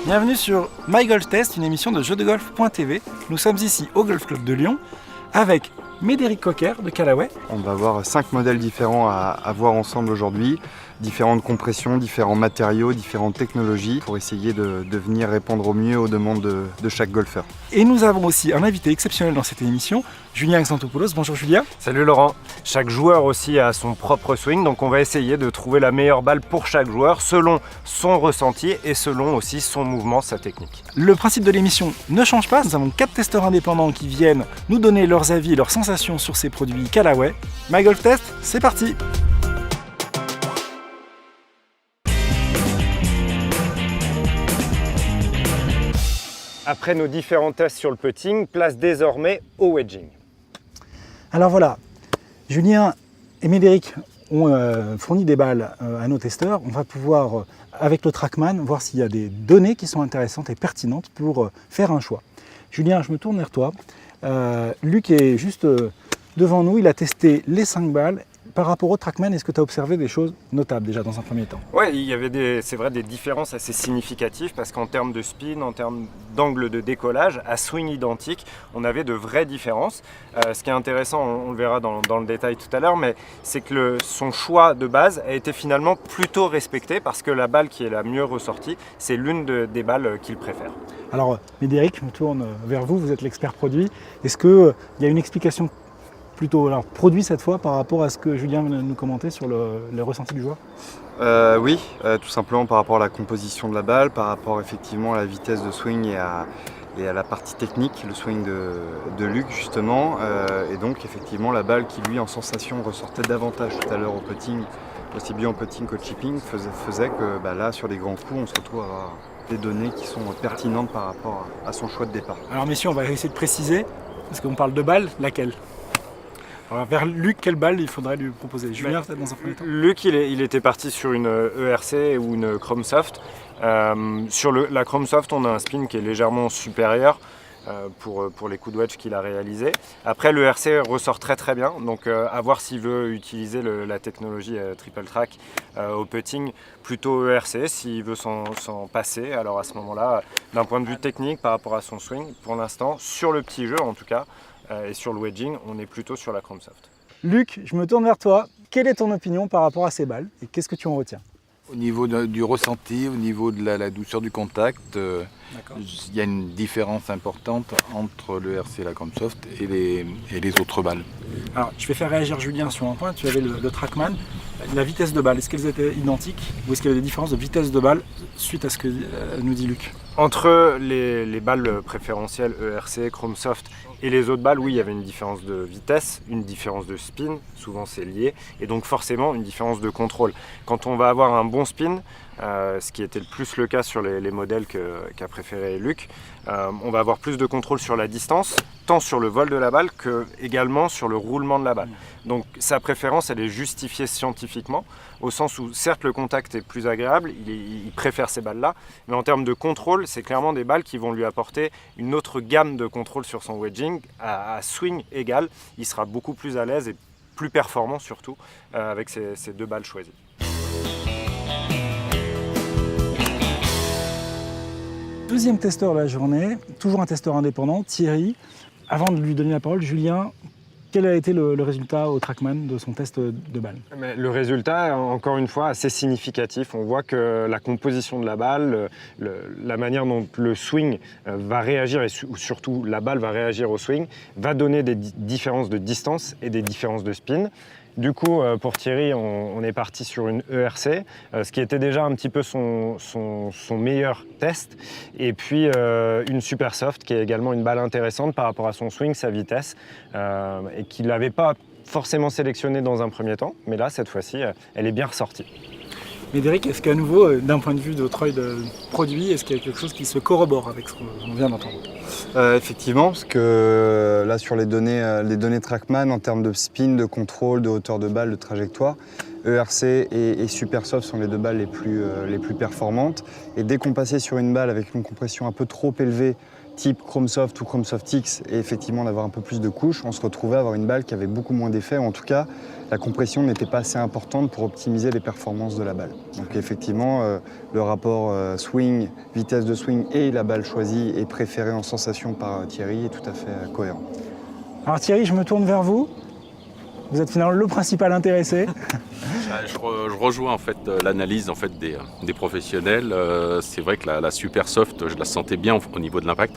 Bienvenue sur My Golf Test, une émission de jeuxdegolf.tv. Nous sommes ici au Golf Club de Lyon avec Médéric Cocker de Callaway. On va avoir 5 modèles différents à voir ensemble aujourd'hui. Différentes compressions, différents matériaux, différentes technologies pour essayer de venir répondre au mieux aux demandes de chaque golfeur. Et nous avons aussi un invité exceptionnel dans cette émission, Julien Xantopoulos. Bonjour Julien. Salut Laurent. Chaque joueur aussi a son propre swing, donc on va essayer de trouver la meilleure balle pour chaque joueur selon son ressenti et selon aussi son mouvement, sa technique. Le principe de l'émission ne change pas. Nous avons 4 testeurs indépendants qui viennent nous donner leurs avis et leurs sensations sur ces produits Callaway. My Golf Test, c'est parti. Après nos différents tests sur le putting, place désormais au wedging. Alors voilà, Julien et Médéric ont fourni des balles à nos testeurs. On va pouvoir, avec le TrackMan, voir s'il y a des données qui sont intéressantes et pertinentes pour faire un choix. Julien, je me tourne vers toi. Luc est juste devant nous, il a testé les 5 balles. Par rapport au TrackMan, est-ce que tu as observé des choses notables déjà dans un premier temps? Oui, il y avait c'est vrai, des différences assez significatives parce qu'en termes de spin, en termes d'angle de décollage, à swing identique, on avait de vraies différences. Ce qui est intéressant, on le verra dans le détail tout à l'heure, mais c'est que son choix de base a été finalement plutôt respecté parce que la balle qui est la mieux ressortie, c'est l'une des balles qu'il préfère. Alors Médéric, je me tourne vers vous, vous êtes l'expert produit. Est-ce qu'il y a une explication plutôt produit cette fois par rapport à ce que Julien vient de nous commenter sur le ressenti du joueur? Oui, tout simplement par rapport à la composition de la balle, par rapport effectivement à la vitesse de swing et à la partie technique, le swing de Luc justement. Et donc effectivement la balle qui lui en sensation ressortait davantage tout à l'heure au putting, aussi bien au putting qu'au chipping, faisait que là sur les grands coups on se retrouve à avoir des données qui sont pertinentes par rapport à son choix de départ. Alors messieurs, on va essayer de préciser, parce qu'on parle de balle, laquelle? Alors, vers Luc, quelle balle il faudrait lui proposer? Julien, peut-être dans un premier temps? Luc, il était parti sur une ERC ou une Chrome Soft. Sur la Chrome Soft, on a un spin qui est légèrement supérieur pour les coups de wedge qu'il a réalisés. Après, le ERC ressort très très bien, donc à voir s'il veut utiliser la technologie Triple Track au putting, plutôt ERC, s'il veut s'en passer. Alors à ce moment-là, d'un point de vue technique par rapport à son swing, pour l'instant, sur le petit jeu en tout cas, et sur le wedging, on est plutôt sur la Chrome Soft. Luc, je me tourne vers toi. Quelle est ton opinion par rapport à ces balles et qu'est-ce que tu en retiens? Au niveau du ressenti, au niveau de la douceur du contact, il y a une différence importante entre le RC et la Chrome Soft et les autres balles. Alors, je vais faire réagir Julien sur un point. Tu avais le TrackMan. La vitesse de balle, est-ce qu'elles étaient identiques ou est-ce qu'il y avait des différences de vitesse de balle suite à ce que nous dit Luc? Entre les balles préférentielles ERC, Chrome Soft et les autres balles, oui, il y avait une différence de vitesse, une différence de spin, souvent c'est lié, et donc forcément une différence de contrôle. Quand on va avoir un bon spin, ce qui était le plus le cas sur les modèles qu'a préféré Luc, on va avoir plus de contrôle sur la distance, tant sur le vol de la balle que également sur le roulement de la balle. Donc sa préférence, elle est justifiée scientifiquement, au sens où certes le contact est plus agréable, il préfère ces balles-là, mais en termes de contrôle, c'est clairement des balles qui vont lui apporter une autre gamme de contrôle sur son wedging, à swing égal, il sera beaucoup plus à l'aise et plus performant surtout avec ces 2 balles choisies. Deuxième testeur de la journée, toujours un testeur indépendant, Thierry. Avant de lui donner la parole, Julien, quel a été le résultat au TrackMan de son test de balle? Le résultat, encore une fois, assez significatif. On voit que la composition de la balle, la manière dont le swing va réagir, et surtout la balle va réagir au swing, va donner des différences de distance et des différences de spin. Du coup, pour Thierry, on est parti sur une ERC, ce qui était déjà un petit peu son meilleur test. Et puis une Super Soft, qui est également une balle intéressante par rapport à son swing, sa vitesse, et qu'il n'avait pas forcément sélectionné dans un premier temps. Mais là, cette fois-ci, elle est bien ressortie. Médéric, est-ce qu'à nouveau, d'un point de vue de votre œil de produit, est-ce qu'il y a quelque chose qui se corrobore avec ce qu'on vient d'entendre? Effectivement, parce que là sur les données TrackMan en termes de spin, de contrôle, de hauteur de balle, de trajectoire, ERC et Super Soft sont les 2 balles les plus performantes. Et dès qu'on passait sur une balle avec une compression un peu trop élevée type Chromesoft ou Chromesoft X et effectivement d'avoir un peu plus de couches, on se retrouvait à avoir une balle qui avait beaucoup moins d'effet, ou en tout cas la compression n'était pas assez importante pour optimiser les performances de la balle. Donc effectivement le rapport swing, vitesse de swing et la balle choisie et préférée en sensation par Thierry est tout à fait cohérent. Alors Thierry, je me tourne vers vous. Vous êtes finalement le principal intéressé. Je rejoins en fait l'analyse en fait des professionnels. C'est vrai que la Super Soft, je la sentais bien au niveau de l'impact.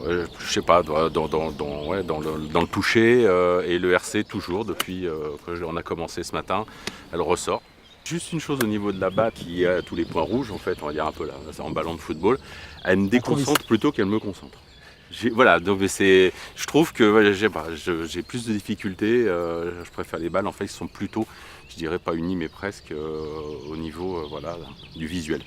Je sais pas, dans le toucher et le RC toujours depuis qu'on a commencé ce matin, elle ressort. Juste une chose au niveau de la balle qui a tous les points rouges en fait, on va dire un peu là, c'est en ballon de football, elle me déconcentre plutôt qu'elle me concentre. Voilà, donc je trouve que j'ai plus de difficultés, je préfère les balles en fait qui sont plutôt, je dirais pas unies mais presque au niveau du visuel.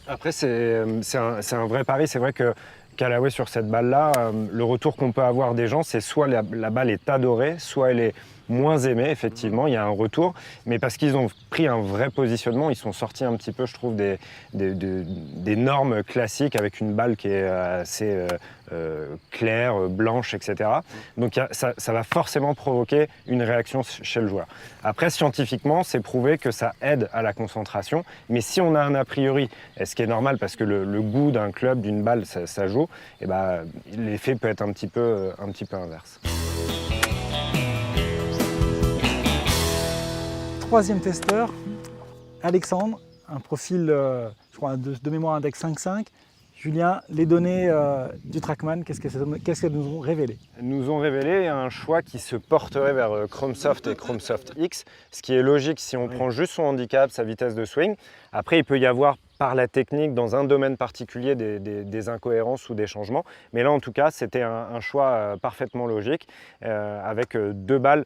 Après c'est un vrai pari, c'est vrai que Callaway sur cette balle-là, le retour qu'on peut avoir des gens, c'est soit la balle est adorée, soit elle est moins aimée, effectivement, il y a un retour, mais parce qu'ils ont pris un vrai positionnement, ils sont sortis un petit peu, je trouve, des normes classiques avec une balle qui est assez claire, blanche, etc. Donc ça va forcément provoquer une réaction chez le joueur. Après, scientifiquement, c'est prouvé que ça aide à la concentration, mais si on a un a priori, ce qui est normal parce que le goût d'un club, d'une balle, ça joue, et l'effet peut être un petit peu inverse. Troisième testeur, Alexandre, un profil, je crois, de mémoire index 5.5. Julien, les données du TrackMan, qu'est-ce qu'elles nous ont révélé? Elles nous ont révélé un choix qui se porterait vers Chromesoft et Chromesoft X, ce qui est logique si on prend juste son handicap, sa vitesse de swing. Après, il peut y avoir par la technique, dans un domaine particulier, des incohérences ou des changements. Mais là, en tout cas, c'était un choix parfaitement logique, avec deux balles,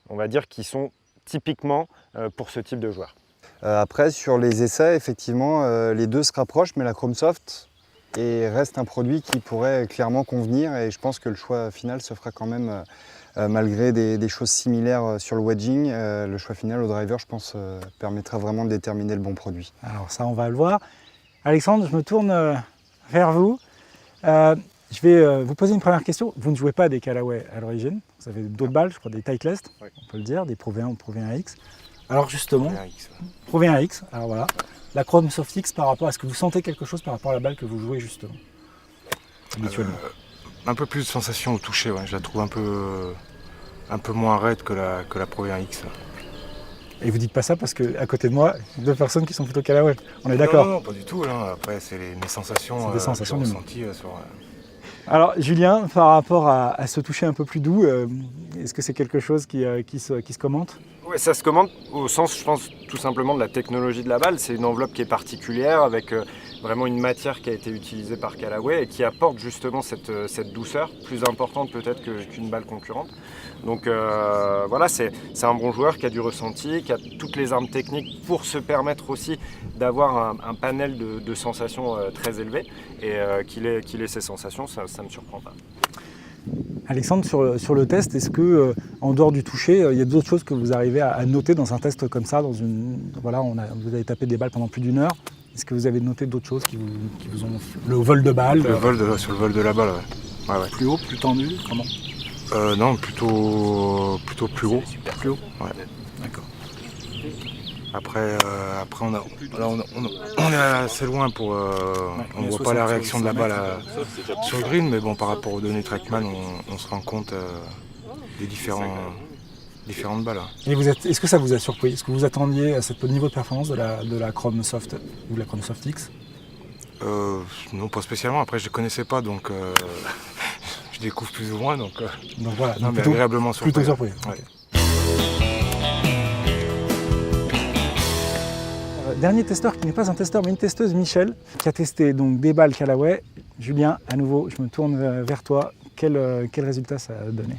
on va dire, qui sont typiquement pour ce type de joueur. Après, sur les essais, effectivement, les deux se rapprochent, mais la Chromesoft reste un produit qui pourrait clairement convenir et je pense que le choix final se fera quand même, malgré des choses similaires sur le wedging, le choix final au driver, je pense, permettra vraiment de déterminer le bon produit. Alors ça, on va le voir. Alexandre, je me tourne vers vous. Je vais vous poser une première question. Vous ne jouez pas des Callaway à l'origine. Vous avez d'autres balles, je crois des Titleist, on peut le dire, des Pro V1 ou Pro V1X. Alors justement, Pro V1X, alors voilà, la Chromesoft X par rapport à ce que vous sentez quelque chose par rapport à la balle que vous jouez justement habituellement. Un peu plus de sensation au toucher, ouais. Je la trouve un peu moins raide que la Pro V1X. Et vous dites pas ça parce qu'à côté de moi, il y a deux personnes qui sont plutôt Callaway. On est d'accord? Non, pas du tout. Là. Après, c'est mes sensations, des sensations que j'ai ressenties sur... Alors Julien, par rapport à ce toucher un peu plus doux, est-ce que c'est quelque chose qui se commente? Oui, ça se commente au sens, je pense, tout simplement de la technologie de la balle. C'est une enveloppe qui est particulière, avec vraiment une matière qui a été utilisée par Callaway et qui apporte justement cette douceur, plus importante peut-être qu'une balle concurrente. Donc voilà, c'est un bon joueur qui a du ressenti, qui a toutes les armes techniques pour se permettre aussi d'avoir un panel de sensations très élevé. Et qu'il ait ces sensations, ça ne me surprend pas. Alexandre, sur le test, est-ce que en dehors du toucher, il y a d'autres choses que vous arrivez à noter dans un test comme ça, voilà, vous avez tapé des balles pendant plus d'une heure. Est-ce que vous avez noté d'autres choses qui vous ont... Le vol de balle Sur le vol de la balle, ouais. Plus haut, plus tendu, comment? Non, plutôt plus haut. Plus haut? Ouais. D'accord. Après on est assez loin pour... on ne voit pas la réaction de la balle sur le green, mais bon, par rapport aux données TrackMan, on se rend compte des différentes balles. Et est-ce que ça vous a surpris? Est-ce que vous attendiez à ce niveau de performance de la Chromesoft ou de la Chromesoft X? Non, pas spécialement. Après, je ne connaissais pas, donc je découvre plus ou moins. Donc voilà, non, mais agréablement surpris. Plutôt surpris. Ouais. Okay. Dernier testeur qui n'est pas un testeur mais une testeuse, Michel, qui a testé donc des balles Callaway. Julien, à nouveau, je me tourne vers toi. Quel résultat ça a donné?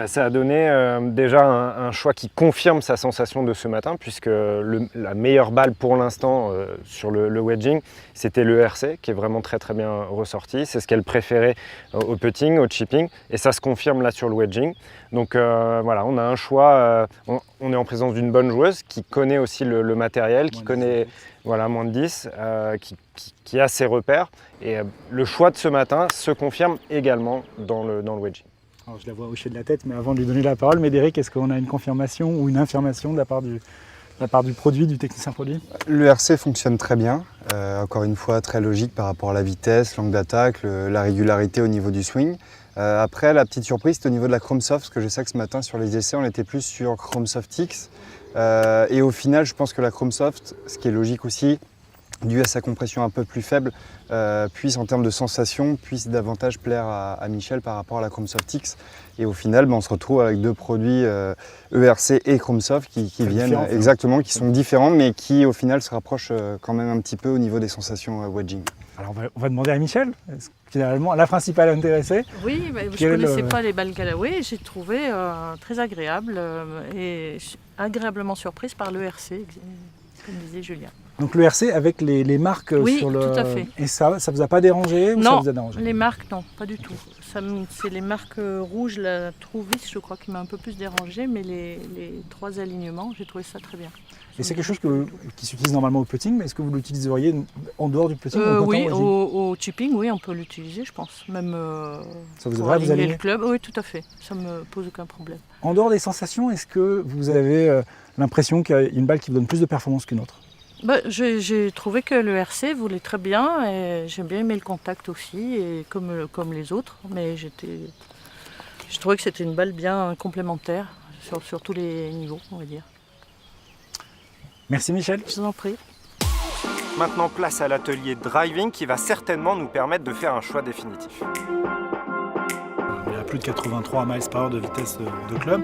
Ça a donné déjà un choix qui confirme sa sensation de ce matin, puisque la meilleure balle pour l'instant sur le wedging, c'était le ERC, qui est vraiment très très bien ressorti. C'est ce qu'elle préférait au putting, au chipping, et ça se confirme là sur le wedging. Donc voilà, on a un choix, on est en présence d'une bonne joueuse qui connaît aussi le matériel, qui connaît moins de 10, qui a ses repères. Et le choix de ce matin se confirme également dans le wedging. Alors, je la vois hocher de la tête, mais avant de lui donner la parole, Médéric, est-ce qu'on a une confirmation ou une infirmation de la part du produit, du technicien produit? Le RC fonctionne très bien, encore une fois très logique par rapport à la vitesse, l'angle d'attaque, la régularité au niveau du swing. Après, la petite surprise, c'est au niveau de la Chrome Soft, parce que je sais que ce matin sur les essais, on était plus sur Chrome Soft X. Et au final, je pense que la Chrome Soft, ce qui est logique aussi, dû à sa compression un peu plus faible, puisse en termes de sensation, puisse davantage plaire à Michel par rapport à la Chrome Soft X. Et au final, on se retrouve avec deux produits ERC et Chrome Soft qui viennent exactement, qui sont différents, mais qui au final se rapprochent quand même un petit peu au niveau des sensations wedging. Alors on va demander à Michel, finalement, la principale intéressée. Oui, mais je ne connaissais pas les balles Callaway, j'ai trouvé très agréable et agréablement surprise par l'ERC, comme disait Julien. Donc le RC avec les marques sur le... Oui, tout à fait. Et ça vous a pas dérangé ou non, ça vous a dérangé? Les marques, non, pas du tout. C'est les marques rouges, la Trouvis, je crois, qui m'a un peu plus dérangé, mais les trois alignements, j'ai trouvé ça très bien. Et c'est quelque chose qui s'utilise normalement au putting, mais est-ce que vous l'utiliseriez en dehors du putting? Oui, au chipping, oui, on peut l'utiliser, je pense. Même ça vous pour aiderait, vous aligner le club, oui, tout à fait. Ça ne me pose aucun problème. En dehors des sensations, est-ce que vous avez l'impression qu'il y a une balle qui vous donne plus de performance qu'une autre? J'ai trouvé que le RC voulait très bien et j'ai bien aimé le contact aussi, et comme les autres, mais je trouvais que c'était une balle bien complémentaire sur tous les niveaux, on va dire. Merci Michel. Je vous en prie. Maintenant, place à l'atelier driving qui va certainement nous permettre de faire un choix définitif. Il y a plus de 83 miles par heure de vitesse de club.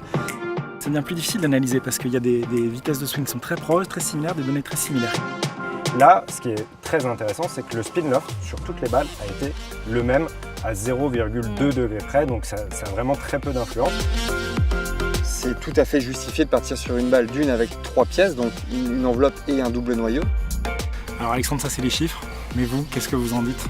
C'est bien plus difficile d'analyser parce qu'il y a des vitesses de swing qui sont très proches, très similaires, des données très similaires. Là, ce qui est très intéressant, c'est que le spin loft sur toutes les balles a été le même à 0,2 degrés près, donc ça a vraiment très peu d'influence. C'est tout à fait justifié de partir sur une balle d'une avec 3 pièces, donc une enveloppe et un double noyau. Alors Alexandre, ça c'est les chiffres, mais vous, qu'est-ce que vous en dites?